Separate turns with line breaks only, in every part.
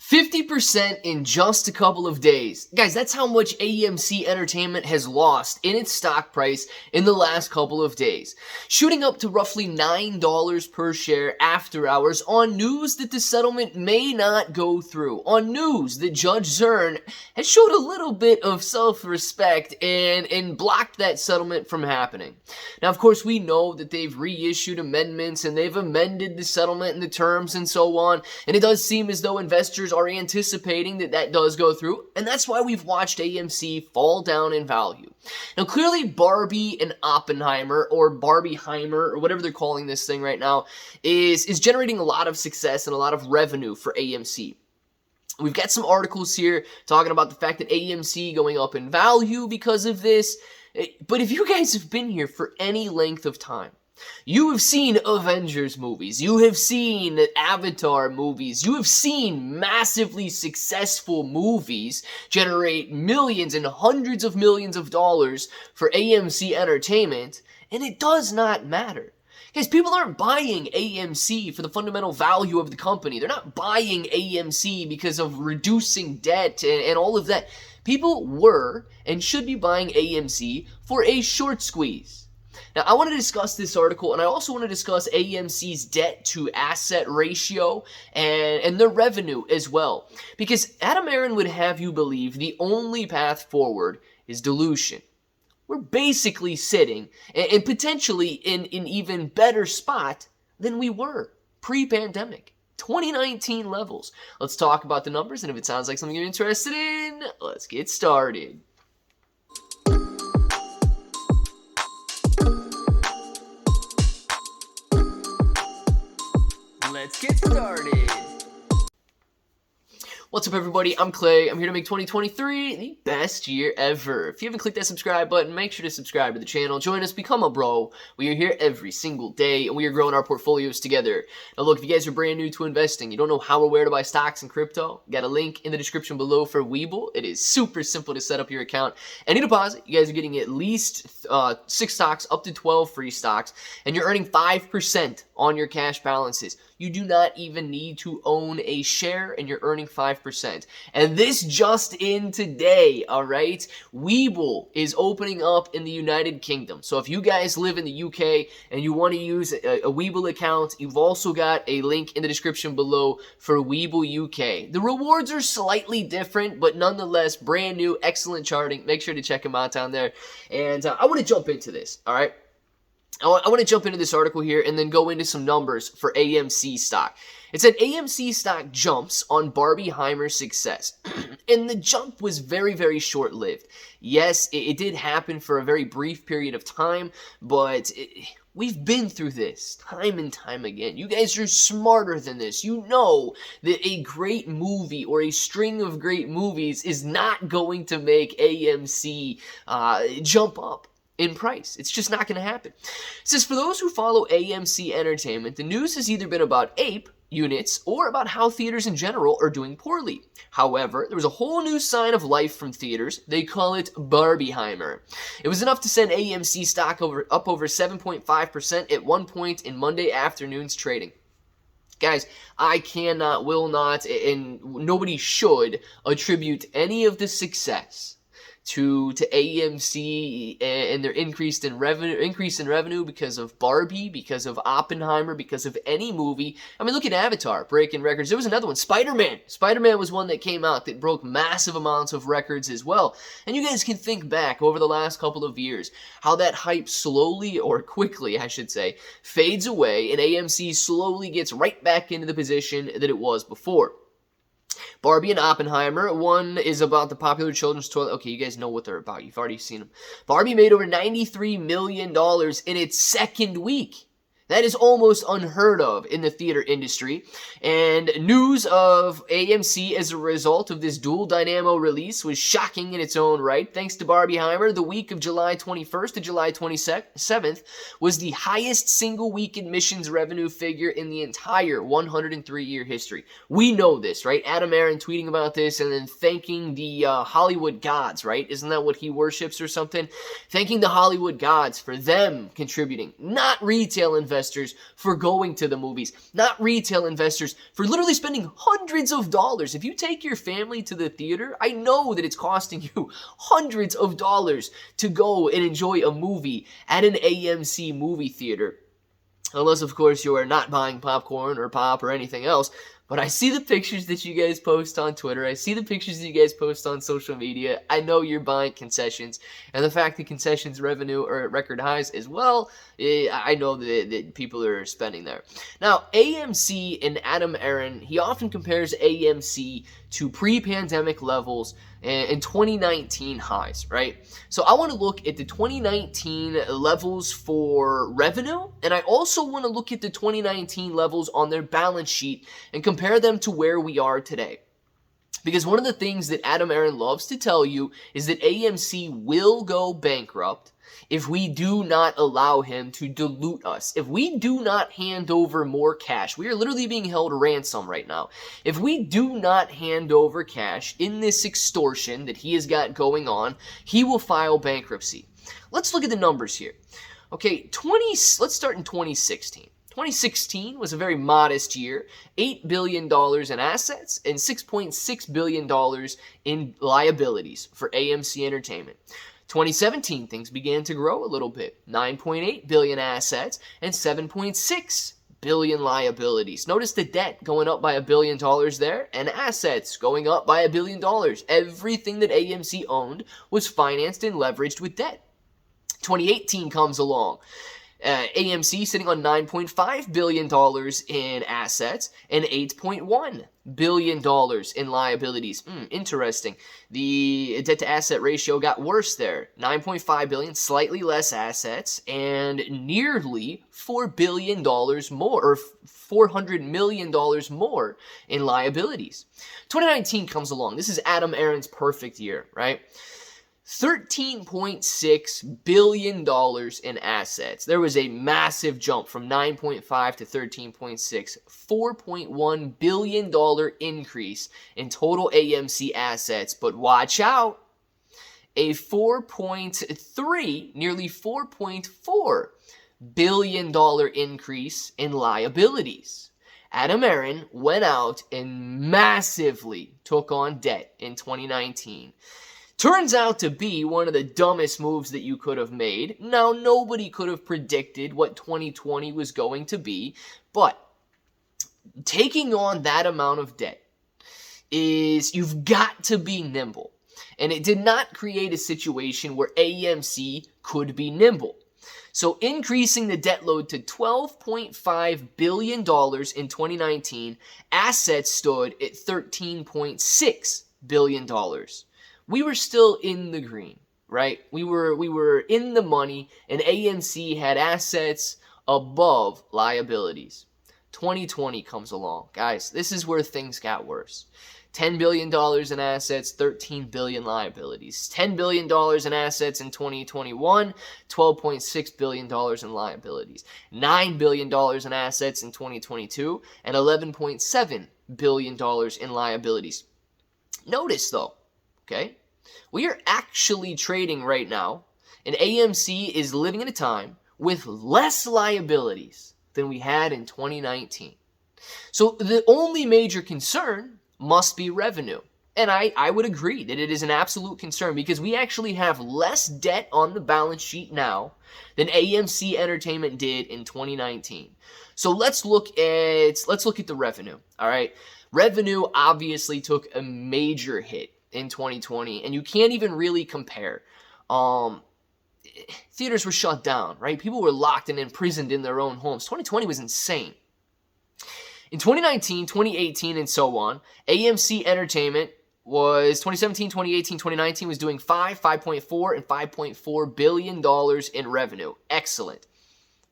50% in just a couple of days. Guys, that's how much AMC Entertainment has lost in its stock price in the last couple of days. Shooting up to roughly $9 per share after hours on news that the settlement may not go through. On news that Judge Zern has showed a little bit of self-respect and blocked that settlement from happening. Now, of course, we know that they've reissued amendments and they've amended the settlement and the terms and so on. And it does seem as though investors are anticipating that that does go through, and that's why we've watched AMC fall down in value. Now, clearly Barbie and Oppenheimer, or Barbieheimer, or whatever they're calling this thing right now, is generating a lot of success and a lot of revenue for AMC. We've got some articles here talking about the fact that AMC going up in value because of this, but if you guys have been here for any length of time, you have seen Avengers movies, you have seen Avatar movies, you have seen massively successful movies generate millions and hundreds of millions of dollars for AMC Entertainment, and it does not matter. Guys, people aren't buying AMC for the fundamental value of the company. They're not buying AMC because of reducing debt and all of that. People were and should be buying AMC for a short squeeze. Now, I want to discuss this article, and I also want to discuss AMC's debt-to-asset ratio and their revenue as well. Because Adam Aaron would have you believe the only path forward is dilution. We're basically sitting, and potentially in an even better spot than we were pre-pandemic. 2019 levels. Let's talk about the numbers, and if it sounds like something you're interested in, let's get started. Let's get started. What's up, everybody? I'm Clay. I'm here to make 2023 the best year ever. If you haven't clicked that subscribe button, make sure to subscribe to the channel. Join us, become a bro. We are here every single day, and we are growing our portfolios together. Now, look, if you guys are brand new to investing, you don't know how or where to buy stocks and crypto, got a link in the description below for Webull. It is super simple to set up your account. Any deposit, you guys are getting at least 6 stocks, up to 12 free stocks, and you're earning 5% on your cash balances. You do not even need to own a share, and you're earning 5%. And this just in today, all right? Webull is opening up in the United Kingdom. So if you guys live in the UK and you want to use a Webull account, you've also got a link in the description below for Webull UK. The rewards are slightly different, but nonetheless, brand new, excellent charting. Make sure to check them out down there. And I want to jump into this, all right? I want to jump into this article here and then go into some numbers for AMC stock. It said AMC stock jumps on Barbieheimer's success. And the jump was very, very short-lived. Yes, it did happen for a very brief period of time, but we've been through this time and time again. You guys are smarter than this. You know that a great movie or a string of great movies is not going to make AMC jump up in price. It's just not going to happen. It says, for those who follow AMC Entertainment, the news has either been about Ape units or about how theaters in general are doing poorly. However, there was a whole new sign of life from theaters. They call it Barbieheimer. It was enough to send AMC stock up over 7.5% at one point in Monday afternoon's trading. Guys, I cannot, will not, and nobody should attribute any of the success to AMC and their increase in revenue because of Barbie, because of Oppenheimer, because of any movie. I mean, look at Avatar breaking records. There was another one, Spider-Man. Spider-Man was one that came out that broke massive amounts of records as well. And you guys can think back over the last couple of years how that hype slowly, or quickly, I should say, fades away, and AMC slowly gets right back into the position that it was before. Barbie and Oppenheimer. One is about the popular children's toy. Okay, you guys know what they're about. You've already seen them. Barbie made over $93 million in its second week. That is almost unheard of in the theater industry. And news of AMC as a result of this dual dynamo release was shocking in its own right. Thanks to Barbieheimer, the week of July 21st to July 27th was the highest single week admissions revenue figure in the entire 103-year history. We know this, right? Adam Aaron tweeting about this and then thanking the Hollywood gods, right? Isn't that what he worships or something? Thanking the Hollywood gods for them contributing, not retail investors investors for going to the movies, not retail investors for literally spending hundreds of dollars. If you take your family to the theater, I know that it's costing you hundreds of dollars to go and enjoy a movie at an AMC movie theater. Unless, of course, you are not buying popcorn or pop or anything else. But I see the pictures that you guys post on Twitter. I see the pictures that you guys post on social media. I know you're buying concessions. And the fact that concessions revenue are at record highs as well, I know that people are spending there. Now, AMC and Adam Aron, he often compares AMC to pre-pandemic levels and 2019 highs, right? So I want to look at the 2019 levels for revenue, and I also want to look at the 2019 levels on their balance sheet and compare them to where we are today. Because one of the things that Adam Aron loves to tell you is that AMC will go bankrupt if we do not allow him to dilute us. If we do not hand over more cash, we are literally being held ransom right now. If we do not hand over cash in this extortion that he has got going on, he will file bankruptcy. Let's look at the numbers here. Okay, let's start in 2016. 2016 was a very modest year, $8 billion in assets and $6.6 billion in liabilities for AMC Entertainment. 2017, things began to grow a little bit. 9.8 billion assets and 7.6 billion liabilities. Notice the debt going up by $1 billion there and assets going up by $1 billion. Everything that AMC owned was financed and leveraged with debt. 2018 comes along. AMC sitting on $9.5 billion in assets and $8.1 billion in liabilities. Interesting. The debt-to-asset ratio got worse there. $9.5 billion, slightly less assets, and nearly $4 billion more, or $400 million more in liabilities. 2019 comes along. This is Adam Aron's perfect year, right? $13.6 billion in assets. There was a massive jump from 9.5 to 13.6. $4.1 billion increase in total AMC assets. But watch out, a 4.3, nearly $4.4 billion increase in liabilities. Adam Aron went out and massively took on debt in 2019. Turns out to be one of the dumbest moves that you could have made. Now, nobody could have predicted what 2020 was going to be, but taking on that amount of debt you've got to be nimble. And it did not create a situation where AMC could be nimble. So increasing the debt load to $12.5 billion in 2019, assets stood at $13.6 billion. We were still in the green, right? We were in the money, and AMC had assets above liabilities. 2020 comes along. Guys, this is where things got worse. $10 billion in assets, $13 billion liabilities. $10 billion in assets in 2021, $12.6 billion in liabilities. $9 billion in assets in 2022, and $11.7 billion in liabilities. Notice, though, okay, we are actually trading right now, and AMC is living in a time with less liabilities than we had in 2019. So the only major concern must be revenue. And I would agree that it is an absolute concern because we actually have less debt on the balance sheet now than AMC Entertainment did in 2019. So let's look at the revenue, all right? Revenue obviously took a major hit in 2020, and you can't even really compare. Theaters were shut down, right? People were locked and imprisoned in their own homes. 2020 was insane. In 2019, 2018, and so on, AMC Entertainment was 2017, 2018, 2019 was doing $5.4, and $5.4 billion in revenue. Excellent.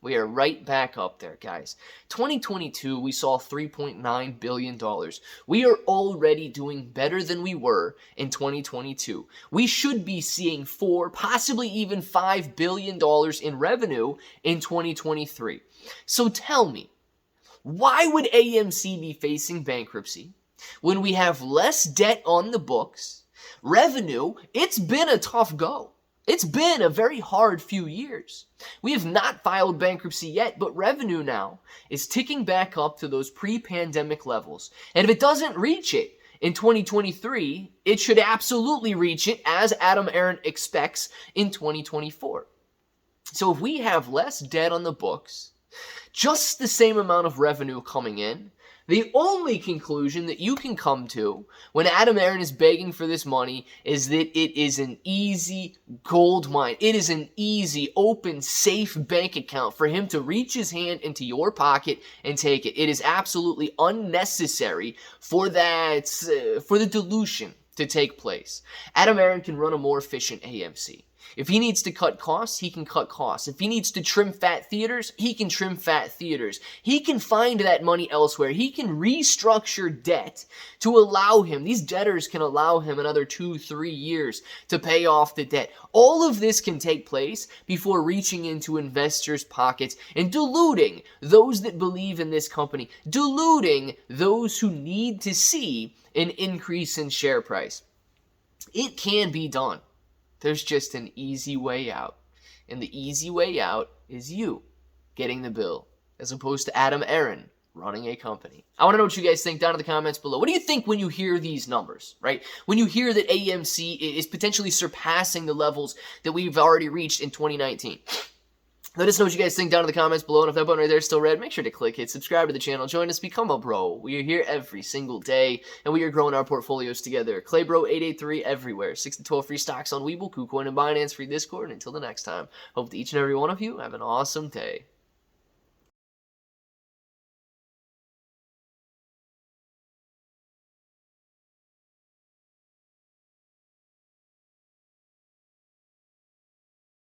We are right back up there, guys. 2022, we saw $3.9 billion. We are already doing better than we were in 2022. We should be seeing $4, possibly even $5 billion in revenue in 2023. So tell me, why would AMC be facing bankruptcy when we have less debt on the books? Revenue, it's been a tough go. It's been a very hard few years. We have not filed bankruptcy yet, but revenue now is ticking back up to those pre-pandemic levels. And if it doesn't reach it in 2023, it should absolutely reach it, as Adam Aron expects, in 2024. So if we have less debt on the books, just the same amount of revenue coming in, the only conclusion that you can come to when Adam Aron is begging for this money is that it is an easy gold mine. It is an easy, open, safe bank account for him to reach his hand into your pocket and take it. It is absolutely unnecessary for that, for the dilution to take place. Adam Aron can run a more efficient AMC. If he needs to cut costs, he can cut costs. If he needs to trim fat theaters, he can trim fat theaters. He can find that money elsewhere. He can restructure debt to allow him, these debtors can allow him another 2-3 years to pay off the debt. All of this can take place before reaching into investors' pockets and diluting those that believe in this company, diluting those who need to see an increase in share price. It can be done. There's just an easy way out. And the easy way out is you getting the bill, as opposed to Adam Aron running a company. I want to know what you guys think down in the comments below. What do you think when you hear these numbers, right? When you hear that AMC is potentially surpassing the levels that we've already reached in 2019? Let us know what you guys think down in the comments below, and if that button right there is still red, make sure to click it, subscribe to the channel, join us, become a bro. We are here every single day, and we are growing our portfolios together. ClayBro 883 everywhere, 6 to 12 free stocks on Webull, KuCoin, and Binance, free Discord, and until the next time, hope that each and every one of you have an awesome day.